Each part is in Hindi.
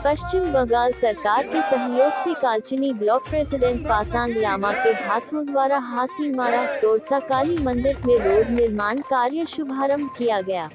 पश्चिम बंगाल सरकार के सहयोग से कालचिनी ब्लॉक प्रेसिडेंट पासांग लामा के हाथों द्वारा हासी मारा तोरसा काली मंदिर में रोड निर्माण कार्य शुभारंभ किया गया।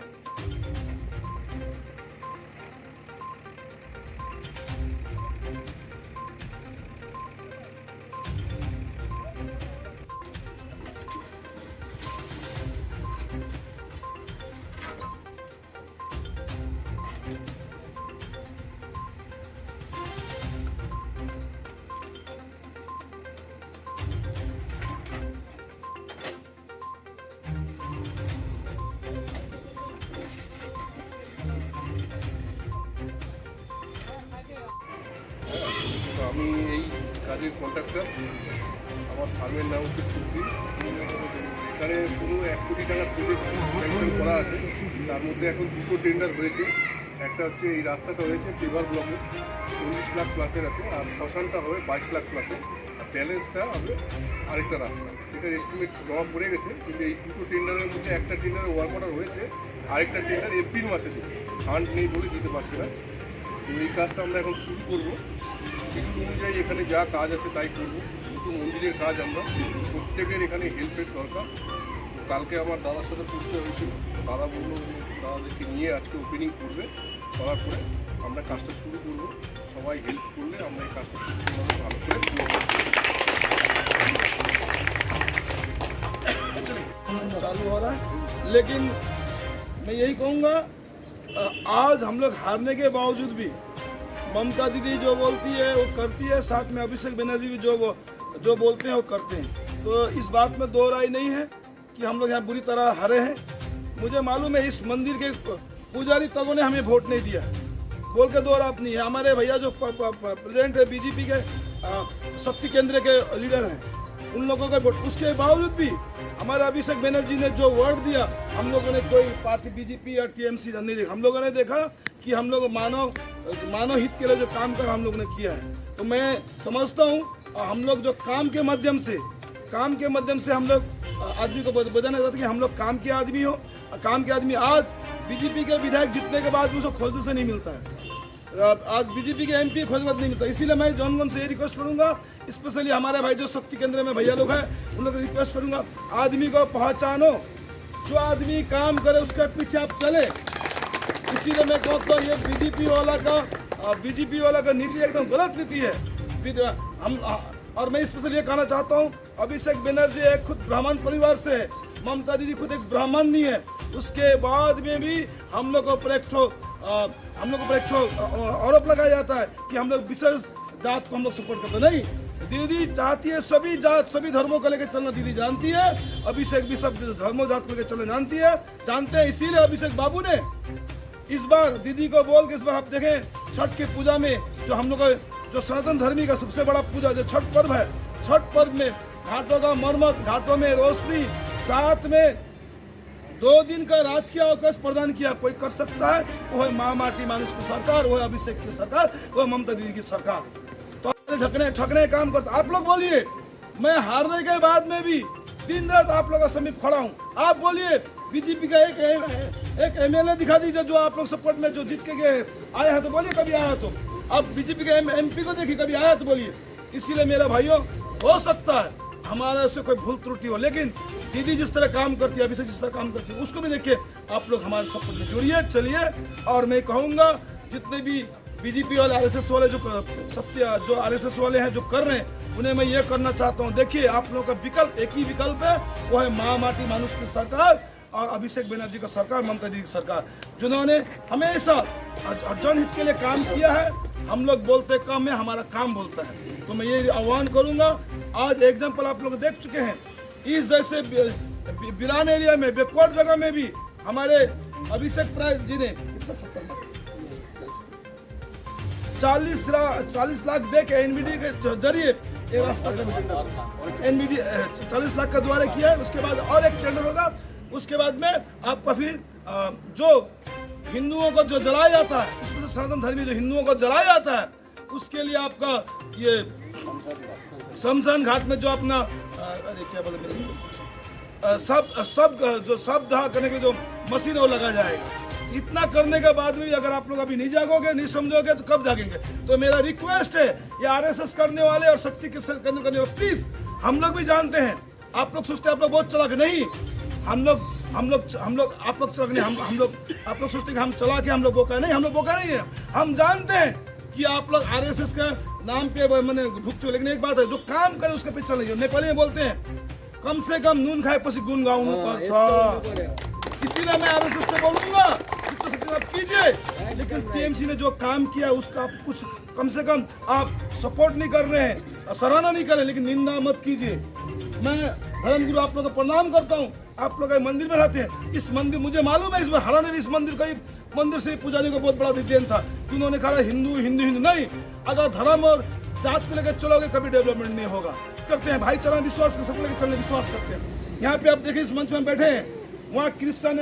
আমি এই কাজের কন্ট্রাক্টর, আমার ফার্মের নাম হচ্ছে সুপ্রি। এখানে পুরো 1 কোটি টাকার প্রজেক্ট স্যাংশন করা আছে। তার মধ্যে এখন 2টো টেন্ডার হয়েছে। একটা হচ্ছে এই রাস্তাটা হয়েছে পেভার ব্লকে 40 লাখ প্লাসের আছে, আর শ্মশানটা হবে 22 লাখ প্লাসের, আর ব্যালেন্সটা হবে আরেকটা রাস্তা। সেটার এস্টিমেট জমা পড়ে গেছে, কিন্তু এই 2টো টেন্ডারের মধ্যে একটা টেন্ডারে ওয়ার্ক অর্ডার হয়েছে, আরেকটা টেন্ডার এপ্রিল মাসে দেবে। ফান্ড নেই বলে দিতে পারছে না। তো এই কাজটা আমরা এখন শুরু করবো। শিডিউল অনুযায়ী এখানে যা কাজ আছে তাই করবো, কিন্তু মন্দিরের কাজ আমরা প্রত্যেকের এখানে হেল্পের দরকার। কালকে আমার দাদার সাথে পড়তে হয়েছিল, দাদা বললো দাদাদেরকে নিয়ে আজকে ওপেনিং করবে, করার পরে আমরা কাজটা শুরু করবো। সবাই হেল্প করলে আমরা এই কাজটা ভালো করে चालू हो रहा है। लेकिन मैं यही कहूँगा, आज हम लोग हारने के बावजूद भी ममता दीदी जो बोलती है वो करती है, साथ में अभिषेक बनर्जी भी जो बोलते हैं वो करते हैं। तो इस बात में दो राय नहीं है कि हम लोग यहाँ बुरी तरह हारे हैं। मुझे मालूम है इस मंदिर के पुजारी तगों ने हमें वोट नहीं दिया, बोल के दो रात नहीं है। हमारे भैया जो प्रेसिडेंट है बीजेपी के शक्ति केंद्र के लीडर हैं, उन लोगों का वोट, उसके बावजूद भी हमारे अभिषेक बनर्जी ने जो वर्ड दिया, हम लोगों ने कोई पार्टी बीजेपी या टीएमसी नहीं देखा। हम लोगों ने देखा कि हम लोग मानव हित के लिए जो काम कर हम लोग ने किया है। तो मैं समझता हूँ हम लोग जो काम के माध्यम से हम लोग आदमी को बताना चाहते हैं कि हम लोग काम के आदमी हो। काम के आदमी आज बीजेपी के विधायक जीतने के बाद भी उसको खोजने से नहीं मिलता है। आज बीजेपी के एमपी खोजने नहीं मिलता। इसीलिए मैं जनगण से ये रिक्वेस्ट करूंगा, स्पेशली हमारे भाई जो शक्ति केंद्र में भैया लोग हैं उन लोग रिक्वेस्ट करूंगा, आदमी को पहचानो, जो आदमी काम करे उसके पीछे आप चले। इसीलिए मैं कहता हूँ ये बीजेपी वाला का नीति एकदम गलत नीति है। हम और मैं स्पेशली ये कहना चाहता हूँ, अभिषेक बनर्जी एक खुद ब्राह्मण परिवार से है, ममता दीदी खुद एक ब्राह्मण नहीं है, उसके बाद में भी हम लोग को पर आरोप लगाया जाता है कि हम लोग विशेष जात को हम लोग सपोर्ट करते। नहीं, दीदी चाहती है सभी जात सभी धर्मों को लेकर चलना, दीदी जानती है। अभिषेक भी सब धर्मों जात को लेकर चलना जानते हैं। इसीलिए अभिषेक बाबू ने इस बार दीदी को बोल के, इस बार आप देखें छठ की पूजा में जो हम लोग जो सनातन धर्मी का सबसे बड़ा पूजा जो छठ पर्व है, छठ पर्व में घाटों का मरम्मत, घाटों में रोशनी, साथ में 2 दिन का राजकीय अवकाश प्रदान किया। कोई कर सकता है, वो है माँ माटी मानुष की सरकार, वो है अभिषेक की सरकार, वो है ममता दीदी की सरकार। तो ठकने काम करता। आप लोग बोलिए, मैं हारने के बाद में भी दिन रात आप लोगों का समीप खड़ा हूँ। आप बोलिए बीजेपी का एक एमएलए दिखा दीजिए जो आप लोग सपोर्ट में जो जीत के गए आए हैं, तो बोलिए कभी आया तो। अब बीजेपी के एमपी को देखिए कभी आया तो बोलिए। इसीलिए मेरा भाइयों, हो सकता है हमारे से कोई भूल त्रुटि हो, लेकिन दीदी जिस तरह काम करती है, अभिषेक जिस तरह काम करती है, उसको भी देखिए आप लोग हमारे सपोर्ट में जुड़िए, चलिए। और मैं कहूँगा जितने भी बीजेपी वाले आरएसएस वाले जो आरएसएस वाले हैं जो कर रहे हैं, उन्हें मैं ये करना चाहता हूँ, देखिए आप लोगों का विकल्प एक ही विकल्प है, वो है माँ माटी मानुष की सरकार और अभिषेक बनर्जी का सरकार, ममता दीदी की सरकार, जिन्होंने हमेशा जनहित के लिए काम किया है। हम लोग बोलते कम है, हमारा काम बोलता है। तो मैं ये आह्वान करूंगा, आज एग्जाम्पल आप लोग देख चुके हैं, इस जैसे बिरान एरिया में बैकवर्ड जगह में भी हमारे अभिषेक जी ने 40 लाख दे के एनबीडी के जरिए ये रास्ता एनबीडी 40 लाख का द्वारा किया है। उसके बाद और एक टेंडर होगा, उसके बाद में आपका फिर जो हिंदुओं को जो जलाया जाता है, सनातन धर्मी जो हिंदुओं को जलाया जाता है, उसके लिए आपका ये शमशान घाट में जो अपना अरे क्या बोले सब दहा करने के लिए जो मशीन है वो लगा जाएगा। इतना करने के बाद भी अगर आप लोग अभी नहीं जागोगे, नहीं समझोगे तो कब जागेंगे? तो मेरा रिक्वेस्ट है, ये आरएसएस करने वाले और शक्ति के करने वाले प्लीज, हम लोग भी जानते हैं, आप लोग सोचते हैं आप लोग बहुत चलाक नहीं, हम लोग आप लोग चलाक नहीं, हम लोग आप लोग सोचते हैं कि हम चला के हम लोग बोका नहीं, हम लोग बोका नहीं है। हम जानते हैं कि आप लोग आरएसएस का नाम पे मैंने भुगतो, लेकिन एक बात है, जो काम करे उसके पीछे चलेंगे। नेपाली में बोलते हैं कम से कम नून खाए पसी गुन गाऊं, इसीलिए मैं आरएसएस से बोलूंगा तो आप कीजिए, लेकिन टीएमसी ने जो काम किया उसका आप कुछ कम से कम आप सपोर्ट नहीं कर रहे हैं, सराहना नहीं कर रहे, लेकिन निंदा मत कीजिए। मैं धर्मगुरु आप लोगों को प्रणाम करता हूँ, आप लोग मंदिर में रहते हैं, इस मंदिर मुझे मालूम है, इस बार हरा ने भी इस मंदिर से पुजारी को बहुत बड़ा देन था कि उन्होंने कहा हिंदू हिंदू हिंदू नहीं, अगर धर्म और जात को लेकर चलोगे कभी डेवलपमेंट नहीं होगा। करते हैं भाईचारा विश्वास को सबको लेकर चलने विश्वास करते हैं। यहाँ पे आप देखिए इस मंच में बैठे हैं, वहाँ क्रिश्चियन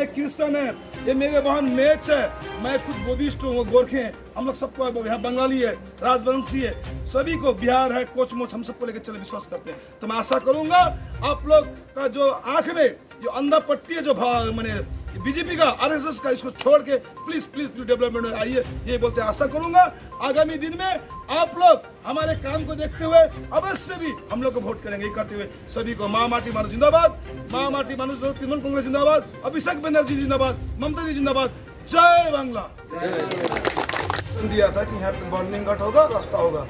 है, ये मेरे बहन मैच है, मैं खुद बुद्धिस्ट हूँ, वो गोरखे हैं, हम लोग सबको यहाँ बंगाली है, राजवंशी है, सभी को बिहार है, कोच मोच, हम सबको लेकर चले विश्वास करते हैं। तो मैं आशा करूंगा आप लोग का जो आंख में जो अंधा पट्टी है, जो मैंने बीजेपी का आरएसएस का, इसको छोड़ के प्लीज प्लीज डेवलपमेंट में आइए, ये बोलते आशा करूंगा। आगामी दिन में आप लोग हमारे काम को देखते हुए अवश्य भी हम लोग को वोट करेंगे। ये करते हुए सभी को माँ माटी मानुष जिंदाबाद, माँ माटी मानुष तृणमूल कांग्रेस जिंदाबाद, अभिषेक बनर्जी जिंदाबाद, ममता जी जिंदाबाद, जय बांग्ला। दिया था कि यहाँ पे बर्निंग घाट होगा, रास्ता होगा,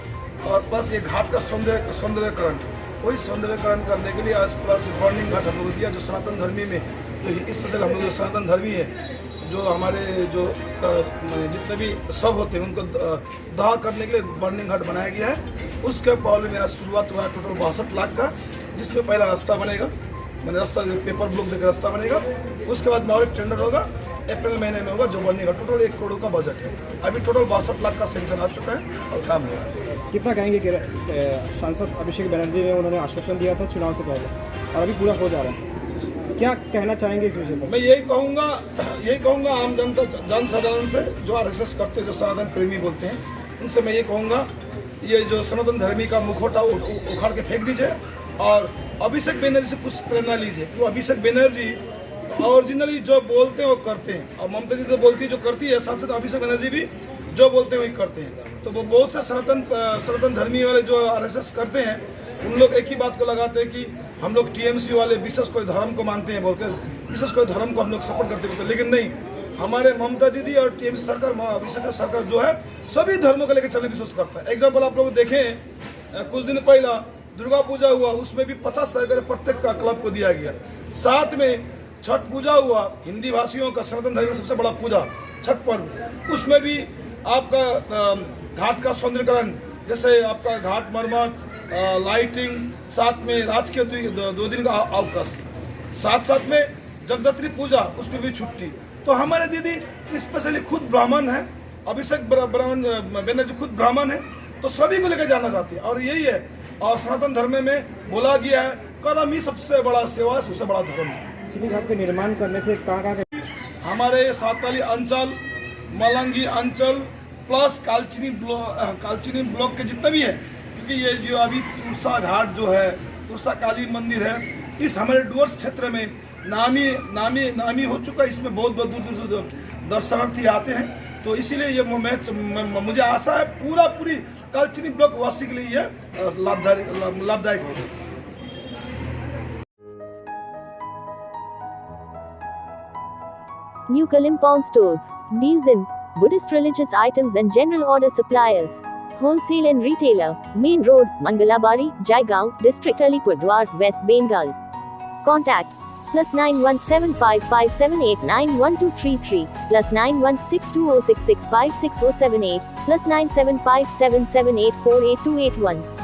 और प्लस ये घाट का सौंदर्यकरण, वही सौंदर्यकरण करने के लिए आज प्लस बर्निंग घाट हम लोग दिया। जो सनातन धर्मी में जो स्पेशल हम लोग जो सनातन धर्मी है, जो हमारे जो जितने भी सब होते हैं उनको दाह करने के लिए बर्निंग घाट बनाया गया है। उसके पहले मेरा शुरुआत हुआ है टोटल 62 लाख का, जिसमें पहला रास्ता बनेगा, मैंने रास्ता पेपर ब्लॉक देकर रास्ता बनेगा। उसके बाद में और एक टेंडर होगा, अप्रैल महीने में होगा, जो बनेगा। टोटल 1 करोड़ का बजट है। अभी टोटल 62 लाख का सेंक्शन आ चुका है और काम हो रहा है। कितना कहेंगे कि सांसद अभिषेक बनर्जी ने उन्होंने आश्वासन दिया था चुनाव से पहले, और अभी पूरा हो जा रहा है, क्या कहना चाहेंगे इस विषय पर? मैं यही कहूँगा आम जनता जनसाधारण से, जो आरएसएस करते, जो सनातन प्रेमी बोलते हैं, उनसे मैं ये कहूँगा, ये जो सनातन धर्मी का मुखौटा उखाड़ के फेंक दीजिए और अभिषेक बनर्जी से कुछ प्रेरणा लीजिए। क्यों? अभिषेक बनर्जी ओरिजिनली जो बोलते हैं वो करते हैं, और ममता जी तो बोलती है जो करती है, साथ साथ अभिषेक बनर्जी भी जो बोलते हैं वही करते हैं। तो वो बहुत से सनातन धर्मी वाले जो आरएसएस करते हैं, उन लोग एक ही बात को लगाते हैं कि हम लोग टीएमसी वाले विशेष कोई धर्म को मानते हैं बोलकर, विशेष कोई धर्म को हम लोग सपोर्ट करते हैं, लेकिन नहीं, हमारे ममता दीदी और टीएमसी सरकार, अभिषेक सरकार जो है सभी धर्मों को लेकर चलने की कोशिश करता है। एग्जाम्पल आप लोग देखें, कुछ दिन पहला दुर्गा पूजा हुआ, उसमें भी 50 सरकार प्रत्येक का क्लब को दिया गया। साथ में छठ पूजा हुआ, हिंदी भाषियों का सनातन धर्म का सबसे बड़ा पूजा छठ पर्व, उसमें भी आपका घाट का सौंदर्यकरण, जैसे आपका घाट मरम्मत, लाइटिंग, साथ में राजकीय 2 दिन का अवकाश, साथ में जगदात्री पूजा, उसमें भी छुट्टी। तो हमारे दीदी स्पेशली खुद ब्राह्मण है, अभिषेक बनर्जी खुद ब्राह्मण है, तो सभी को लेकर जाना चाहती है, और यही है। और सनातन धर्म में बोला गया है, कर्म ही सबसे बड़ा सेवा, सबसे बड़ा धर्म है। चिनी घाट के निर्माण करने से कहाँ हमारे साताली अंचल, मलंगी अंचल प्लस कालचिनी ब्लॉक के जितने भी है, क्योंकि ये जो अभी तुरसा घाट जो है, तुरसा काली मंदिर है, इस हमारे डुअर्स क्षेत्र में नामी हो चुका है। इसमें बहुत दूर दर्शनार्थी आते हैं, तो इसीलिए ये मुझे आशा है पूरी कालचिनी ब्लॉक वासी के लिए ये लाभदायक होगा। New Kalimpong stores deals in Buddhist religious items and general order suppliers. Wholesale and retailer. Main Road, Mangalabari, Jaigaon, District Alipurdwar, West Bengal. Contact +917557891233 +916206656078 +97577848281.